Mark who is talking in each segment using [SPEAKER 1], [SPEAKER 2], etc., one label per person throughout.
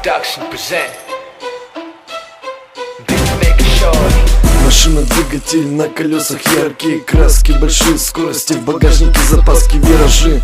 [SPEAKER 1] Production present Beatmaker Shorty.
[SPEAKER 2] Машина, двигатель, на колесах яркие краски, большие скорости, в багажнике запаски, виражи.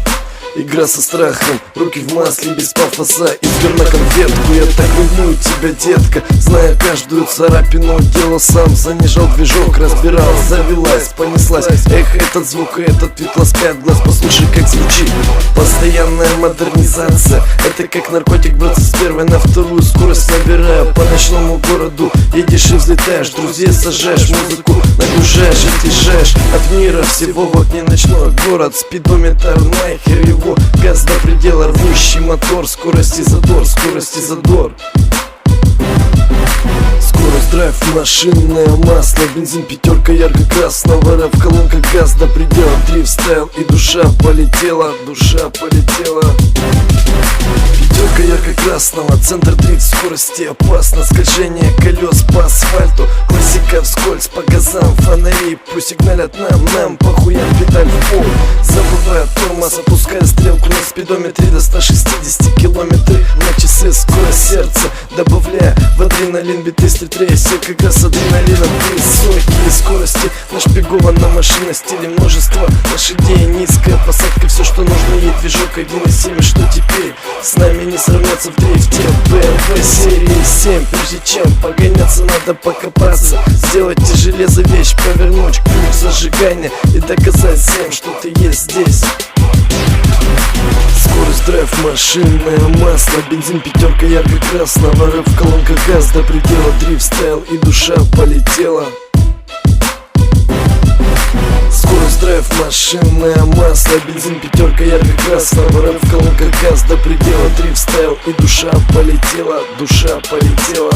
[SPEAKER 2] Игра со страхом, руки в масле, без пафоса, и взгляд на конфетку. Я так ревную тебя, детка, зная каждую царапину, делал сам, занижал движок, разбирал, завелась, понеслась. Эх, этот звук и этот вид ласкает глаз, послушай, как звучит. Постоянная модернизация, это как наркотик, братцы, с первой на вторую скорость набирая. По ночному городу едешь и взлетаешь, друзей сажаешь, музыку нагружаешь и съезжаешь от мира всего в окне ночной город. Спидометр нахер его, газ до предела, рвущий мотор, скорость и задор, скорость и задор. Скорость, драйв, машинное масло, бензин, пятерка ярко-красного, рэп в колонках, газ до предела, дрифт, стайл и душа полетела, душа полетела. Пятерка ярко-красного, центр дрифт, скорости опасно, скольжение колес по асфальту, классика вскользь по газам, фонари пусть сигналят нам похуям, педаль в пол, забывая тормоз, опуская стрелку на спидометре до 160 километров на часы, скорость сердца, добавляя в адреналин, биты стритрея, как раз адреналином, высокие скорости, нашпигована машина, стиле множество лошадей, низкая посадка, все что нужно ей, движок 1.7, что теперь с нами не сравняться в дрифте. BMW серии 7, прежде чем погоняться, надо покопаться, сделать из железа вещь, повернуть ключ зажигания и доказать всем, что ты есть здесь. Скорость, драйв, машинное масло, бензин, пятерка ярко-красного, рэп в колонках, газ до предела, дрифт, стайл и душа полетела. Скорость, драйв, машинное масло, бензин, пятерка ярко-красного, рэп в колонках, газ до предела, дрифт, стайл и душа полетела, душа полетела.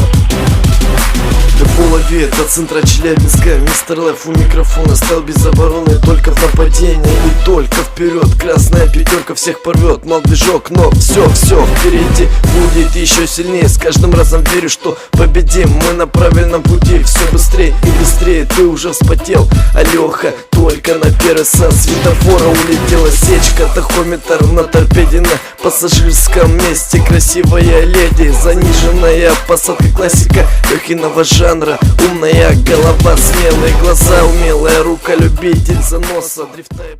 [SPEAKER 2] До половет от центра Челябинска, мистер Лайф у микрофона, стал без обороны, только в нападении и только вперед. Красная пятерка всех порвет, мал движок, но все впереди будет еще сильнее. С каждым разом верю, что победим, мы на правильном пути. Все быстрее и быстрее, ты уже вспотел, Алёха, только на первый со светофора улетела сечка. Тахометр на торпеде на пассажирском месте, красивая леди, заниженная посадка, классика легкого жанра, умная голова, смелые глаза, умелая рука, любитель заноса, дрифта.